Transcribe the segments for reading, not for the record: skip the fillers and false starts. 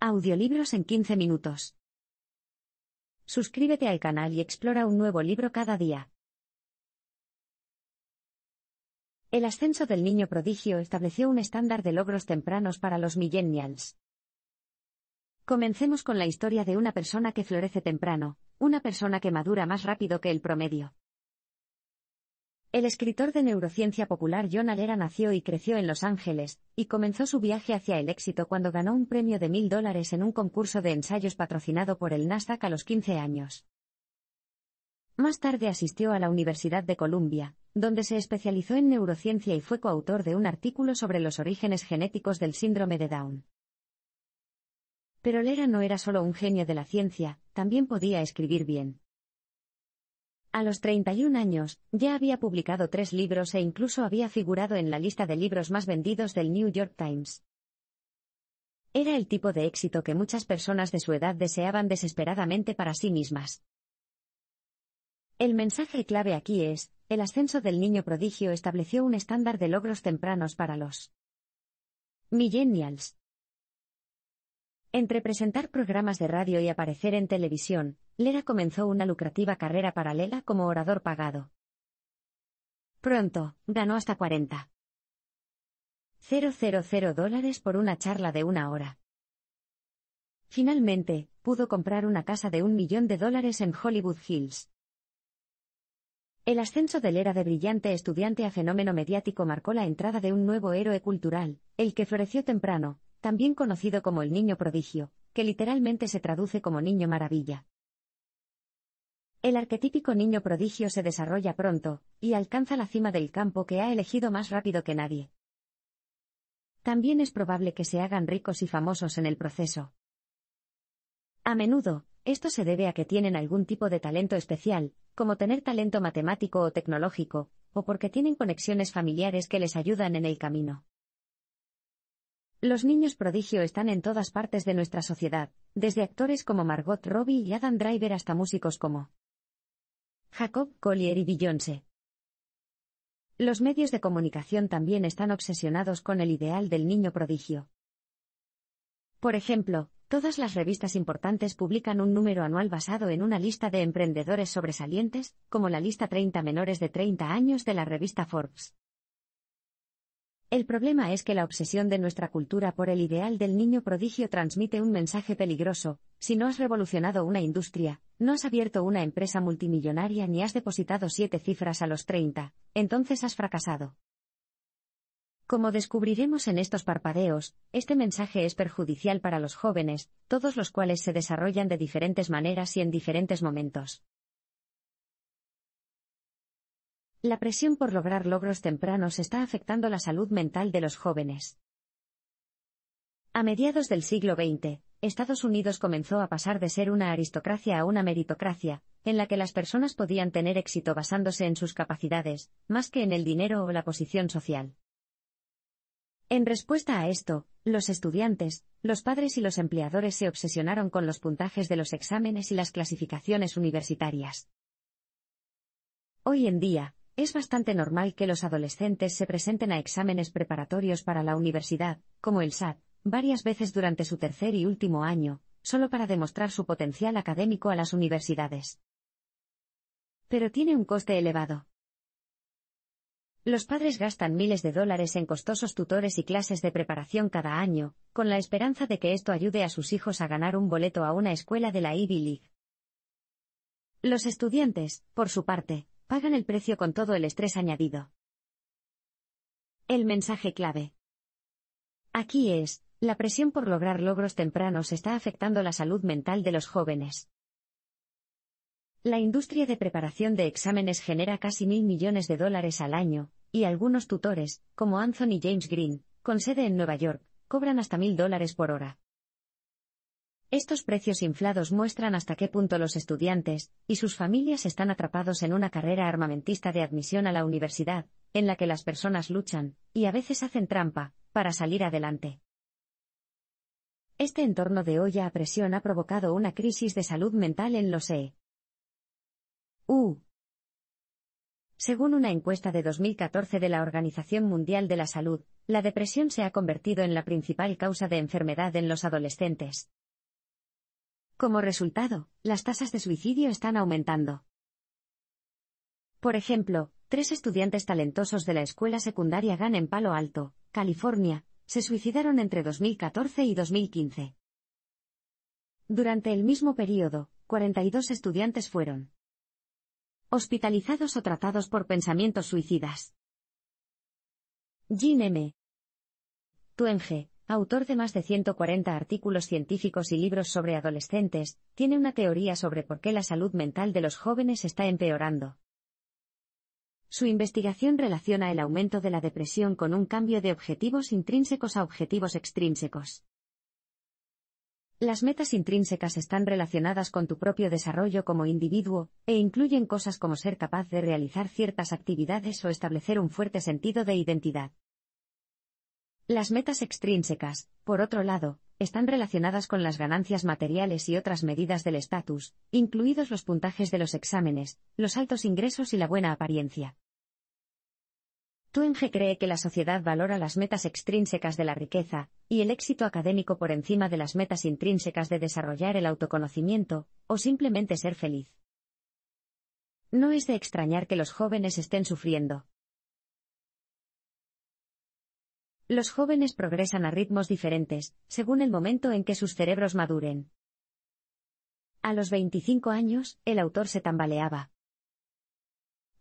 Audiolibros en 15 minutos. Suscríbete al canal y explora un nuevo libro cada día. El ascenso del niño prodigio estableció un estándar de logros tempranos para los millennials. Comencemos con la historia de una persona que florece temprano, una persona que madura más rápido que el promedio. El escritor de neurociencia popular John Allera nació y creció en Los Ángeles, y comenzó su viaje hacia el éxito cuando ganó un premio de $1000 en un concurso de ensayos patrocinado por el Nasdaq a los 15 años. Más tarde asistió a la Universidad de Columbia, donde se especializó en neurociencia y fue coautor de un artículo sobre los orígenes genéticos del síndrome de Down. Pero Allera no era solo un genio de la ciencia, también podía escribir bien. A los 31 años, ya había publicado 3 libros e incluso había figurado en la lista de libros más vendidos del New York Times. Era el tipo de éxito que muchas personas de su edad deseaban desesperadamente para sí mismas. El mensaje clave aquí es, el ascenso del niño prodigio estableció un estándar de logros tempranos para los millennials. Entre presentar programas de radio y aparecer en televisión, Allera comenzó una lucrativa carrera paralela como orador pagado. Pronto, ganó hasta $40,000 por una charla de 1 hora. Finalmente, pudo comprar una casa de $1 millón en Hollywood Hills. El ascenso de Allera de brillante estudiante a fenómeno mediático marcó la entrada de un nuevo héroe cultural, el que floreció temprano, también conocido como el niño prodigio, que literalmente se traduce como niño maravilla. El arquetípico niño prodigio se desarrolla pronto, y alcanza la cima del campo que ha elegido más rápido que nadie. También es probable que se hagan ricos y famosos en el proceso. A menudo, esto se debe a que tienen algún tipo de talento especial, como tener talento matemático o tecnológico, o porque tienen conexiones familiares que les ayudan en el camino. Los niños prodigio están en todas partes de nuestra sociedad, desde actores como Margot Robbie y Adam Driver hasta músicos como Jacob Collier y Beyoncé. Los medios de comunicación también están obsesionados con el ideal del niño prodigio. Por ejemplo, todas las revistas importantes publican un número anual basado en una lista de emprendedores sobresalientes, como la lista 30 menores de 30 años de la revista Forbes. El problema es que la obsesión de nuestra cultura por el ideal del niño prodigio transmite un mensaje peligroso: si no has revolucionado una industria, no has abierto una empresa multimillonaria ni has depositado 7 cifras a los 30, entonces has fracasado. Como descubriremos en estos parpadeos, este mensaje es perjudicial para los jóvenes, todos los cuales se desarrollan de diferentes maneras y en diferentes momentos. La presión por lograr logros tempranos está afectando la salud mental de los jóvenes. A mediados del siglo XX, Estados Unidos comenzó a pasar de ser una aristocracia a una meritocracia, en la que las personas podían tener éxito basándose en sus capacidades, más que en el dinero o la posición social. En respuesta a esto, los estudiantes, los padres y los empleadores se obsesionaron con los puntajes de los exámenes y las clasificaciones universitarias. Hoy en día, es bastante normal que los adolescentes se presenten a exámenes preparatorios para la universidad, como el SAT, varias veces durante su tercer y último año, solo para demostrar su potencial académico a las universidades. Pero tiene un coste elevado. Los padres gastan miles de dólares en costosos tutores y clases de preparación cada año, con la esperanza de que esto ayude a sus hijos a ganar un boleto a una escuela de la Ivy League. Los estudiantes, por su parte, pagan el precio con todo el estrés añadido. El mensaje clave aquí es: la presión por lograr logros tempranos está afectando la salud mental de los jóvenes. La industria de preparación de exámenes genera casi $1.000 millones al año, y algunos tutores, como Anthony James Green, con sede en Nueva York, cobran hasta $1.000 por hora. Estos precios inflados muestran hasta qué punto los estudiantes y sus familias están atrapados en una carrera armamentista de admisión a la universidad, en la que las personas luchan, y a veces hacen trampa, para salir adelante. Este entorno de olla a presión ha provocado una crisis de salud mental en los Según una encuesta de 2014 de la Organización Mundial de la Salud, la depresión se ha convertido en la principal causa de enfermedad en los adolescentes. Como resultado, las tasas de suicidio están aumentando. Por ejemplo, 3 estudiantes talentosos de la escuela secundaria Gunn en Palo Alto, California, se suicidaron entre 2014 y 2015. Durante el mismo periodo, 42 estudiantes fueron hospitalizados o tratados por pensamientos suicidas. Jean M. Twenge, autor de más de 140 artículos científicos y libros sobre adolescentes, tiene una teoría sobre por qué la salud mental de los jóvenes está empeorando. Su investigación relaciona el aumento de la depresión con un cambio de objetivos intrínsecos a objetivos extrínsecos. Las metas intrínsecas están relacionadas con tu propio desarrollo como individuo, e incluyen cosas como ser capaz de realizar ciertas actividades o establecer un fuerte sentido de identidad. Las metas extrínsecas, por otro lado, están relacionadas con las ganancias materiales y otras medidas del estatus, incluidos los puntajes de los exámenes, los altos ingresos y la buena apariencia. Twenge cree que la sociedad valora las metas extrínsecas de la riqueza y el éxito académico por encima de las metas intrínsecas de desarrollar el autoconocimiento, o simplemente ser feliz. No es de extrañar que los jóvenes estén sufriendo. Los jóvenes progresan a ritmos diferentes, según el momento en que sus cerebros maduren. A los 25 años, el autor se tambaleaba.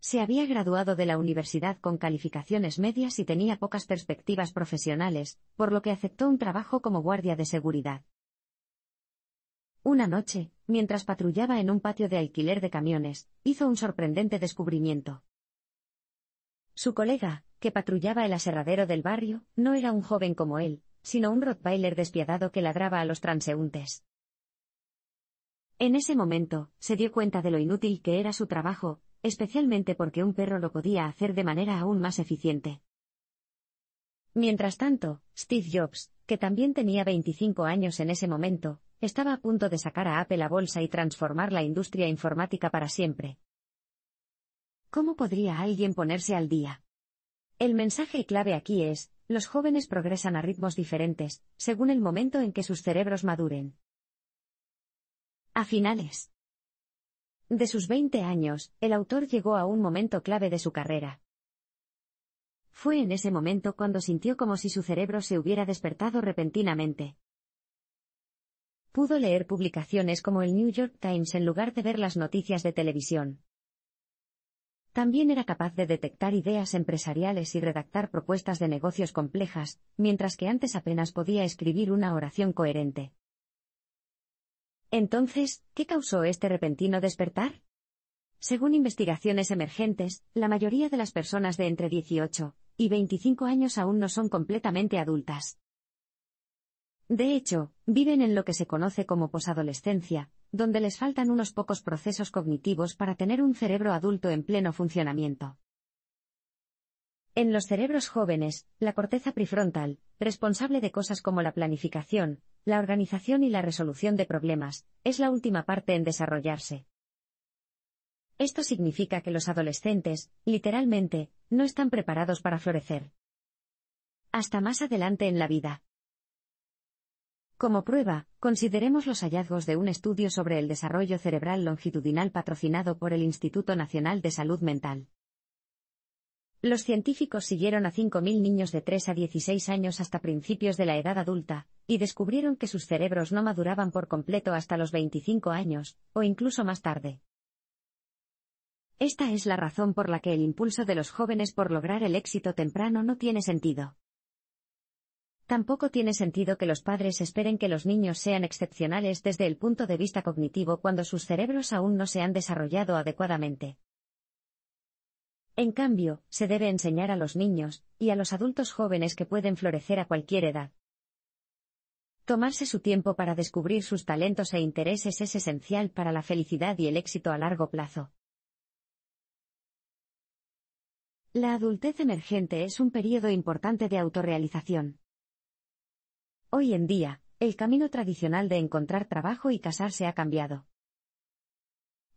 Se había graduado de la universidad con calificaciones medias y tenía pocas perspectivas profesionales, por lo que aceptó un trabajo como guardia de seguridad. Una noche, mientras patrullaba en un patio de alquiler de camiones, hizo un sorprendente descubrimiento. Su colega, que patrullaba el aserradero del barrio, no era un joven como él, sino un rottweiler despiadado que ladraba a los transeúntes. En ese momento, se dio cuenta de lo inútil que era su trabajo, especialmente porque un perro lo podía hacer de manera aún más eficiente. Mientras tanto, Steve Jobs, que también tenía 25 años en ese momento, estaba a punto de sacar a Apple a bolsa y transformar la industria informática para siempre. ¿Cómo podría alguien ponerse al día? El mensaje clave aquí es, los jóvenes progresan a ritmos diferentes, según el momento en que sus cerebros maduren. A finales de sus 20 años, el autor llegó a un momento clave de su carrera. Fue en ese momento cuando sintió como si su cerebro se hubiera despertado repentinamente. Pudo leer publicaciones como el New York Times en lugar de ver las noticias de televisión. También era capaz de detectar ideas empresariales y redactar propuestas de negocios complejas, mientras que antes apenas podía escribir una oración coherente. Entonces, ¿qué causó este repentino despertar? Según investigaciones emergentes, la mayoría de las personas de entre 18 y 25 años aún no son completamente adultas. De hecho, viven en lo que se conoce como posadolescencia, donde les faltan unos pocos procesos cognitivos para tener un cerebro adulto en pleno funcionamiento. En los cerebros jóvenes, la corteza prefrontal, responsable de cosas como la planificación, la organización y la resolución de problemas, es la última parte en desarrollarse. Esto significa que los adolescentes, literalmente, no están preparados para florecer hasta más adelante en la vida. Como prueba, consideremos los hallazgos de un estudio sobre el desarrollo cerebral longitudinal patrocinado por el Instituto Nacional de Salud Mental. Los científicos siguieron a 5.000 niños de 3 a 16 años hasta principios de la edad adulta, y descubrieron que sus cerebros no maduraban por completo hasta los 25 años, o incluso más tarde. Esta es la razón por la que el impulso de los jóvenes por lograr el éxito temprano no tiene sentido. Tampoco tiene sentido que los padres esperen que los niños sean excepcionales desde el punto de vista cognitivo cuando sus cerebros aún no se han desarrollado adecuadamente. En cambio, se debe enseñar a los niños y a los adultos jóvenes que pueden florecer a cualquier edad. Tomarse su tiempo para descubrir sus talentos e intereses es esencial para la felicidad y el éxito a largo plazo. La adultez emergente es un período importante de autorrealización. Hoy en día, el camino tradicional de encontrar trabajo y casarse ha cambiado.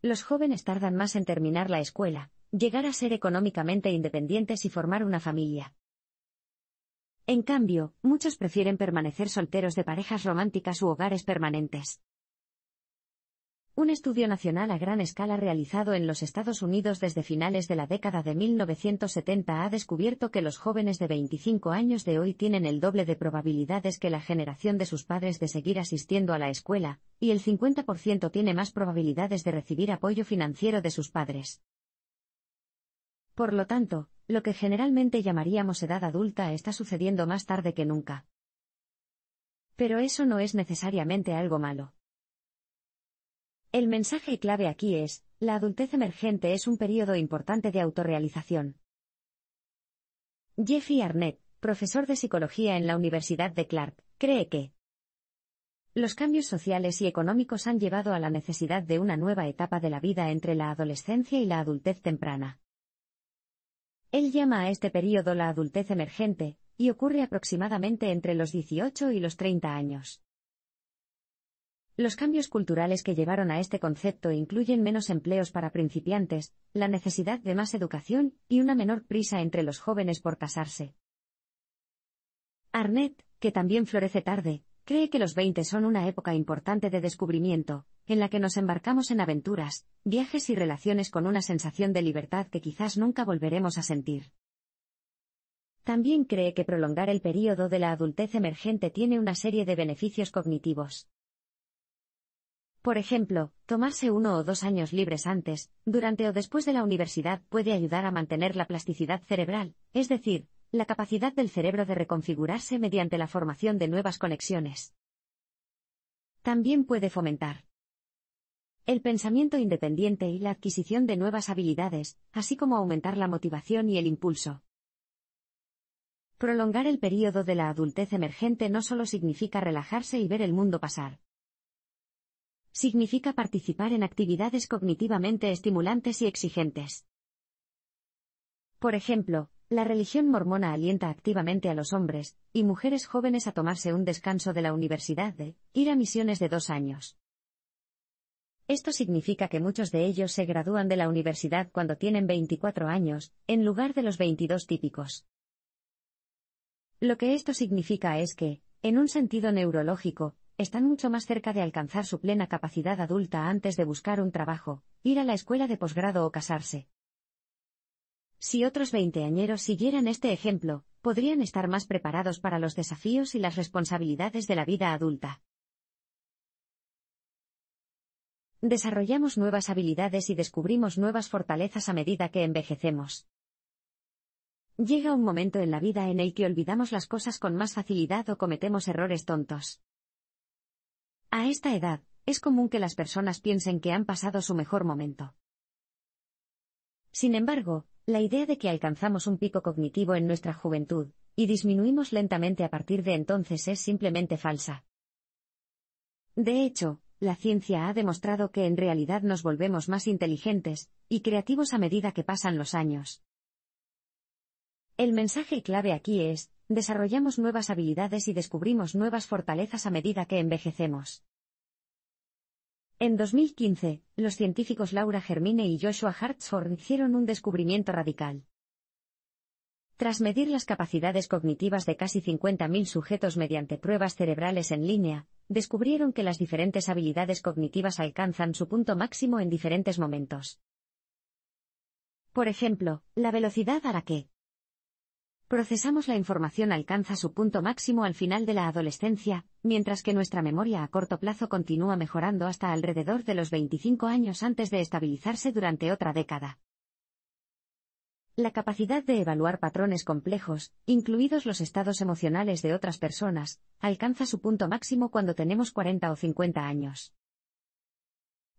Los jóvenes tardan más en terminar la escuela, llegar a ser económicamente independientes y formar una familia. En cambio, muchos prefieren permanecer solteros de parejas románticas u hogares permanentes. Un estudio nacional a gran escala realizado en los Estados Unidos desde finales de la década de 1970 ha descubierto que los jóvenes de 25 años de hoy tienen el doble de probabilidades que la generación de sus padres de seguir asistiendo a la escuela, y el 50% tiene más probabilidades de recibir apoyo financiero de sus padres. Por lo tanto, lo que generalmente llamaríamos edad adulta está sucediendo más tarde que nunca. Pero eso no es necesariamente algo malo. El mensaje clave aquí es, la adultez emergente es un período importante de autorrealización. Jeffrey Arnett, profesor de psicología en la Universidad de Clark, cree que los cambios sociales y económicos han llevado a la necesidad de una nueva etapa de la vida entre la adolescencia y la adultez temprana. Él llama a este período la adultez emergente, y ocurre aproximadamente entre los 18 y los 30 años. Los cambios culturales que llevaron a este concepto incluyen menos empleos para principiantes, la necesidad de más educación y una menor prisa entre los jóvenes por casarse. Arnett, que también florece tarde, cree que los 20 son una época importante de descubrimiento, en la que nos embarcamos en aventuras, viajes y relaciones con una sensación de libertad que quizás nunca volveremos a sentir. También cree que prolongar el período de la adultez emergente tiene una serie de beneficios cognitivos. Por ejemplo, tomarse 1 o 2 años libres antes, durante o después de la universidad puede ayudar a mantener la plasticidad cerebral, es decir, la capacidad del cerebro de reconfigurarse mediante la formación de nuevas conexiones. También puede fomentar el pensamiento independiente y la adquisición de nuevas habilidades, así como aumentar la motivación y el impulso. Prolongar el período de la adultez emergente no solo significa relajarse y ver el mundo pasar. Significa participar en actividades cognitivamente estimulantes y exigentes. Por ejemplo, la religión mormona alienta activamente a los hombres y mujeres jóvenes a tomarse un descanso de la universidad ir a misiones de 2 años. Esto significa que muchos de ellos se gradúan de la universidad cuando tienen 24 años, en lugar de los 22 típicos. Lo que esto significa es que, en un sentido neurológico, están mucho más cerca de alcanzar su plena capacidad adulta antes de buscar un trabajo, ir a la escuela de posgrado o casarse. Si otros veinteañeros siguieran este ejemplo, podrían estar más preparados para los desafíos y las responsabilidades de la vida adulta. Desarrollamos nuevas habilidades y descubrimos nuevas fortalezas a medida que envejecemos. Llega un momento en la vida en el que olvidamos las cosas con más facilidad o cometemos errores tontos. A esta edad, es común que las personas piensen que han pasado su mejor momento. Sin embargo, la idea de que alcanzamos un pico cognitivo en nuestra juventud, y disminuimos lentamente a partir de entonces es simplemente falsa. De hecho, la ciencia ha demostrado que en realidad nos volvemos más inteligentes y creativos a medida que pasan los años. El mensaje clave aquí es, desarrollamos nuevas habilidades y descubrimos nuevas fortalezas a medida que envejecemos. En 2015, los científicos Laura Germine y Joshua Hartshorn hicieron un descubrimiento radical. Tras medir las capacidades cognitivas de casi 50.000 sujetos mediante pruebas cerebrales en línea, descubrieron que las diferentes habilidades cognitivas alcanzan su punto máximo en diferentes momentos. Por ejemplo, la velocidad a la que procesamos la información alcanza su punto máximo al final de la adolescencia, mientras que nuestra memoria a corto plazo continúa mejorando hasta alrededor de los 25 años antes de estabilizarse durante otra década. La capacidad de evaluar patrones complejos, incluidos los estados emocionales de otras personas, alcanza su punto máximo cuando tenemos 40 o 50 años.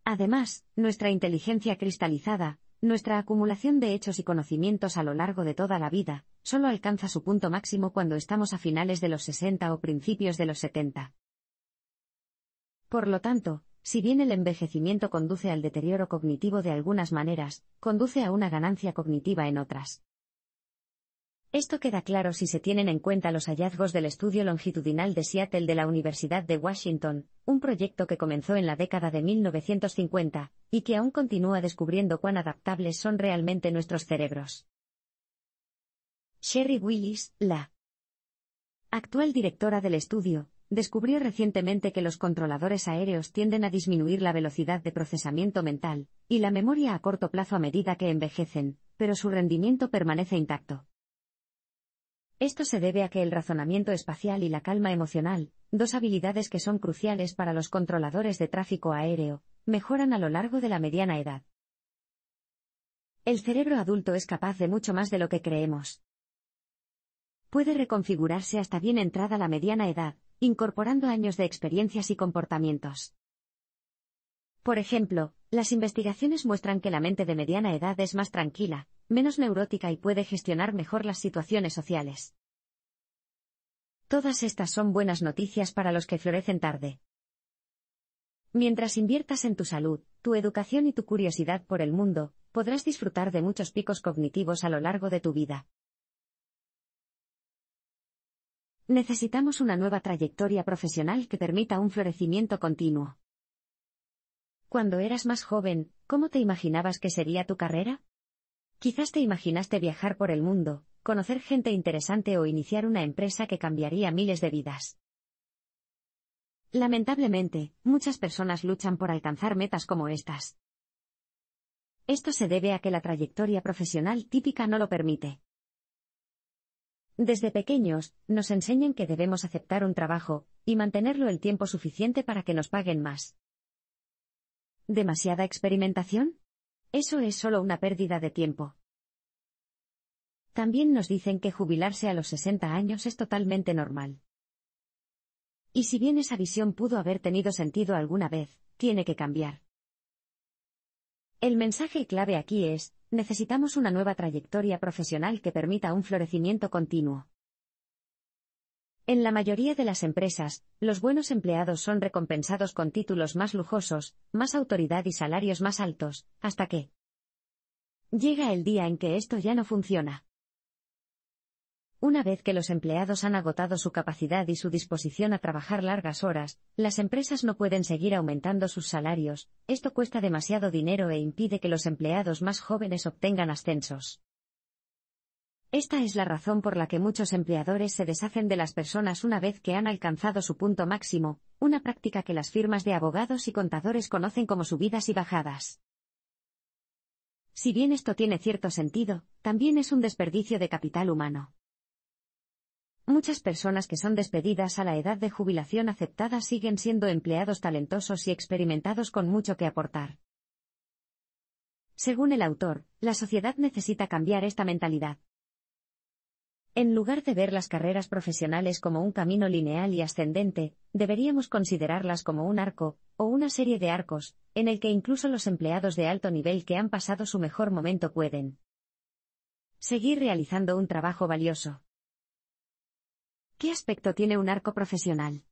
Además, nuestra inteligencia cristalizada, nuestra acumulación de hechos y conocimientos a lo largo de toda la vida, solo alcanza su punto máximo cuando estamos a finales de los 60 o principios de los 70. Por lo tanto, si bien el envejecimiento conduce al deterioro cognitivo de algunas maneras, conduce a una ganancia cognitiva en otras. Esto queda claro si se tienen en cuenta los hallazgos del estudio longitudinal de Seattle de la Universidad de Washington, un proyecto que comenzó en la década de 1950, y que aún continúa descubriendo cuán adaptables son realmente nuestros cerebros. Sherry Willis, la actual directora del estudio, descubrió recientemente que los controladores aéreos tienden a disminuir la velocidad de procesamiento mental y la memoria a corto plazo a medida que envejecen, pero su rendimiento permanece intacto. Esto se debe a que el razonamiento espacial y la calma emocional, dos habilidades que son cruciales para los controladores de tráfico aéreo, mejoran a lo largo de la mediana edad. El cerebro adulto es capaz de mucho más de lo que creemos. Puede reconfigurarse hasta bien entrada la mediana edad, incorporando años de experiencias y comportamientos. Por ejemplo, las investigaciones muestran que la mente de mediana edad es más tranquila, menos neurótica y puede gestionar mejor las situaciones sociales. Todas estas son buenas noticias para los que florecen tarde. Mientras inviertas en tu salud, tu educación y tu curiosidad por el mundo, podrás disfrutar de muchos picos cognitivos a lo largo de tu vida. Necesitamos una nueva trayectoria profesional que permita un florecimiento continuo. Cuando eras más joven, ¿cómo te imaginabas que sería tu carrera? Quizás te imaginaste viajar por el mundo, conocer gente interesante o iniciar una empresa que cambiaría miles de vidas. Lamentablemente, muchas personas luchan por alcanzar metas como estas. Esto se debe a que la trayectoria profesional típica no lo permite. Desde pequeños, nos enseñan que debemos aceptar un trabajo y mantenerlo el tiempo suficiente para que nos paguen más. ¿Demasiada experimentación? Eso es solo una pérdida de tiempo. También nos dicen que jubilarse a los 60 años es totalmente normal. Y si bien esa visión pudo haber tenido sentido alguna vez, tiene que cambiar. El mensaje clave aquí es: necesitamos una nueva trayectoria profesional que permita un florecimiento continuo. En la mayoría de las empresas, los buenos empleados son recompensados con títulos más lujosos, más autoridad y salarios más altos, hasta que llega el día en que esto ya no funciona. Una vez que los empleados han agotado su capacidad y su disposición a trabajar largas horas, las empresas no pueden seguir aumentando sus salarios, esto cuesta demasiado dinero e impide que los empleados más jóvenes obtengan ascensos. Esta es la razón por la que muchos empleadores se deshacen de las personas una vez que han alcanzado su punto máximo, una práctica que las firmas de abogados y contadores conocen como subidas y bajadas. Si bien esto tiene cierto sentido, también es un desperdicio de capital humano. Muchas personas que son despedidas a la edad de jubilación aceptada siguen siendo empleados talentosos y experimentados con mucho que aportar. Según el autor, la sociedad necesita cambiar esta mentalidad. En lugar de ver las carreras profesionales como un camino lineal y ascendente, deberíamos considerarlas como un arco, o una serie de arcos, en el que incluso los empleados de alto nivel que han pasado su mejor momento pueden seguir realizando un trabajo valioso. ¿Qué aspecto tiene un arco profesional?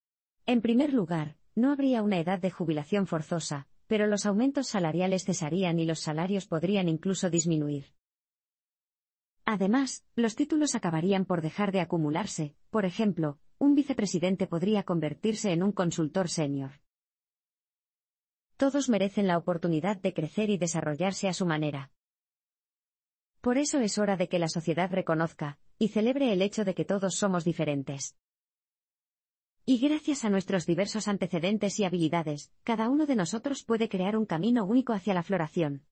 En primer lugar, no habría una edad de jubilación forzosa, pero los aumentos salariales cesarían y los salarios podrían incluso disminuir. Además, los títulos acabarían por dejar de acumularse, por ejemplo, un vicepresidente podría convertirse en un consultor senior. Todos merecen la oportunidad de crecer y desarrollarse a su manera. Por eso es hora de que la sociedad reconozca y celebre el hecho de que todos somos diferentes. Y gracias a nuestros diversos antecedentes y habilidades, cada uno de nosotros puede crear un camino único hacia la floración.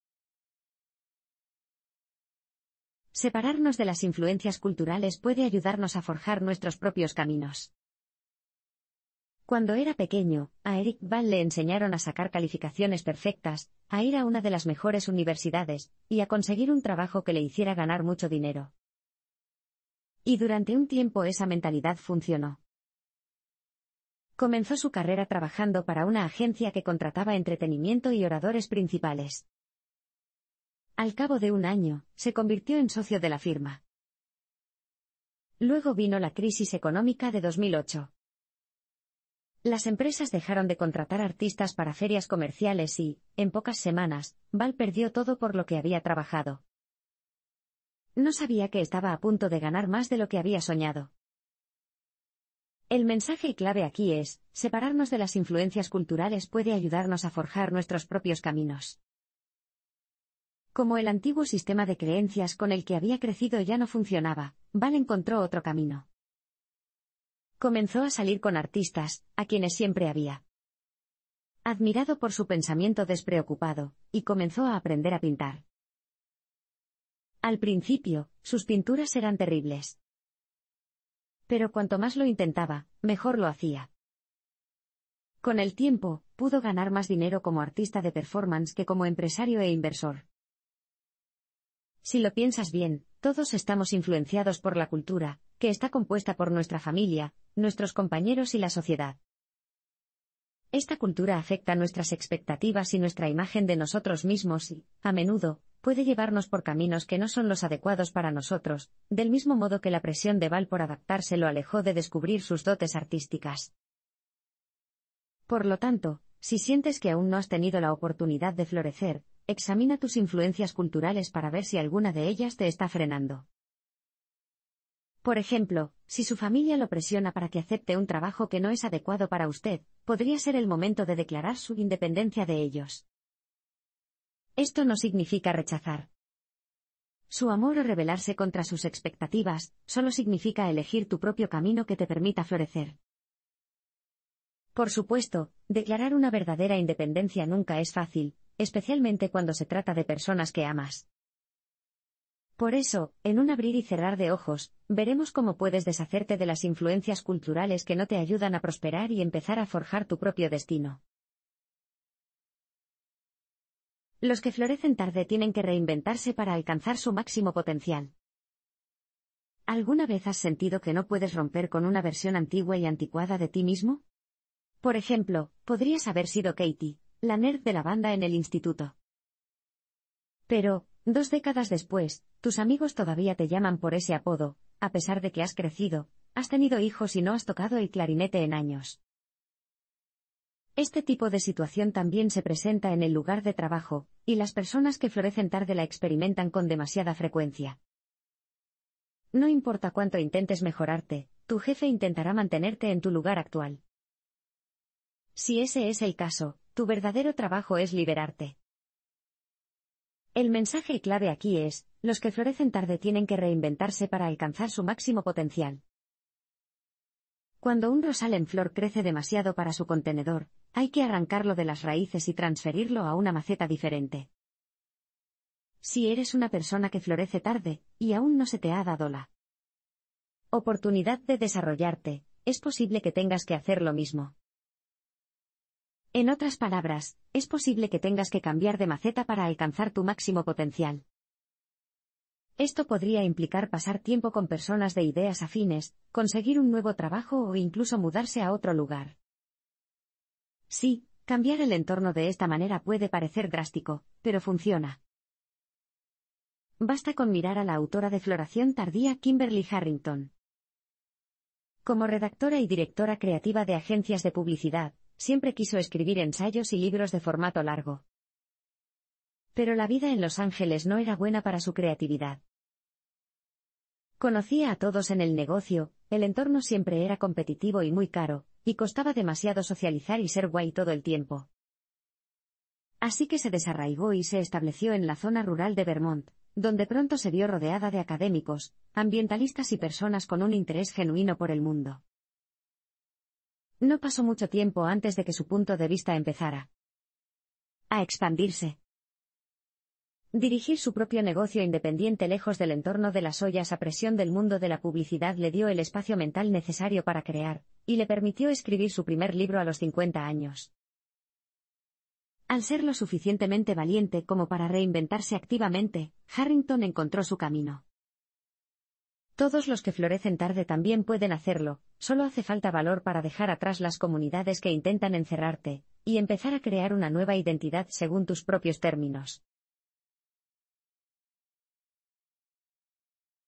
Separarnos de las influencias culturales puede ayudarnos a forjar nuestros propios caminos. Cuando era pequeño, a Eric Ball le enseñaron a sacar calificaciones perfectas, a ir a una de las mejores universidades, y a conseguir un trabajo que le hiciera ganar mucho dinero. Y durante un tiempo esa mentalidad funcionó. Comenzó su carrera trabajando para una agencia que contrataba entretenimiento y oradores principales. Al cabo de un año, se convirtió en socio de la firma. Luego vino la crisis económica de 2008. Las empresas dejaron de contratar artistas para ferias comerciales y, en pocas semanas, Ball perdió todo por lo que había trabajado. No sabía que estaba a punto de ganar más de lo que había soñado. El mensaje clave aquí es, separarnos de las influencias culturales puede ayudarnos a forjar nuestros propios caminos. Como el antiguo sistema de creencias con el que había crecido ya no funcionaba, Val encontró otro camino. Comenzó a salir con artistas, a quienes siempre había admirado por su pensamiento despreocupado, y comenzó a aprender a pintar. Al principio, sus pinturas eran terribles. Pero cuanto más lo intentaba, mejor lo hacía. Con el tiempo, pudo ganar más dinero como artista de performance que como empresario e inversor. Si lo piensas bien, todos estamos influenciados por la cultura, que está compuesta por nuestra familia, nuestros compañeros y la sociedad. Esta cultura afecta nuestras expectativas y nuestra imagen de nosotros mismos y, a menudo, puede llevarnos por caminos que no son los adecuados para nosotros, del mismo modo que la presión de Val por adaptarse lo alejó de descubrir sus dotes artísticas. Por lo tanto, si sientes que aún no has tenido la oportunidad de florecer, examina tus influencias culturales para ver si alguna de ellas te está frenando. Por ejemplo, si su familia lo presiona para que acepte un trabajo que no es adecuado para usted, podría ser el momento de declarar su independencia de ellos. Esto no significa rechazar su amor o rebelarse contra sus expectativas, solo significa elegir tu propio camino que te permita florecer. Por supuesto, declarar una verdadera independencia nunca es fácil, especialmente cuando se trata de personas que amas. Por eso, en un abrir y cerrar de ojos, veremos cómo puedes deshacerte de las influencias culturales que no te ayudan a prosperar y empezar a forjar tu propio destino. Los que florecen tarde tienen que reinventarse para alcanzar su máximo potencial. ¿Alguna vez has sentido que no puedes romper con una versión antigua y anticuada de ti mismo? Por ejemplo, podrías haber sido Katie, la nerd de la banda en el instituto. Pero, 2 décadas después, tus amigos todavía te llaman por ese apodo, a pesar de que has crecido, has tenido hijos y no has tocado el clarinete en años. Este tipo de situación también se presenta en el lugar de trabajo, y las personas que florecen tarde la experimentan con demasiada frecuencia. No importa cuánto intentes mejorarte, tu jefe intentará mantenerte en tu lugar actual. Si ese es el caso, tu verdadero trabajo es liberarte. El mensaje clave aquí es, los que florecen tarde tienen que reinventarse para alcanzar su máximo potencial. Cuando un rosal en flor crece demasiado para su contenedor, hay que arrancarlo de las raíces y transferirlo a una maceta diferente. Si eres una persona que florece tarde, y aún no se te ha dado la oportunidad de desarrollarte, es posible que tengas que hacer lo mismo. En otras palabras, es posible que tengas que cambiar de maceta para alcanzar tu máximo potencial. Esto podría implicar pasar tiempo con personas de ideas afines, conseguir un nuevo trabajo o incluso mudarse a otro lugar. Sí, cambiar el entorno de esta manera puede parecer drástico, pero funciona. Basta con mirar a la autora de Floración Tardía Kimberly Harrington. Como redactora y directora creativa de agencias de publicidad, siempre quiso escribir ensayos y libros de formato largo. Pero la vida en Los Ángeles no era buena para su creatividad. Conocía a todos en el negocio, el entorno siempre era competitivo y muy caro, y costaba demasiado socializar y ser guay todo el tiempo. Así que se desarraigó y se estableció en la zona rural de Vermont, donde pronto se vio rodeada de académicos, ambientalistas y personas con un interés genuino por el mundo. No pasó mucho tiempo antes de que su punto de vista empezara a expandirse. Dirigir su propio negocio independiente lejos del entorno de las ollas a presión del mundo de la publicidad le dio el espacio mental necesario para crear, y le permitió escribir su primer libro a los 50 años. Al ser lo suficientemente valiente como para reinventarse activamente, Harrington encontró su camino. Todos los que florecen tarde también pueden hacerlo, solo hace falta valor para dejar atrás las comunidades que intentan encerrarte, y empezar a crear una nueva identidad según tus propios términos.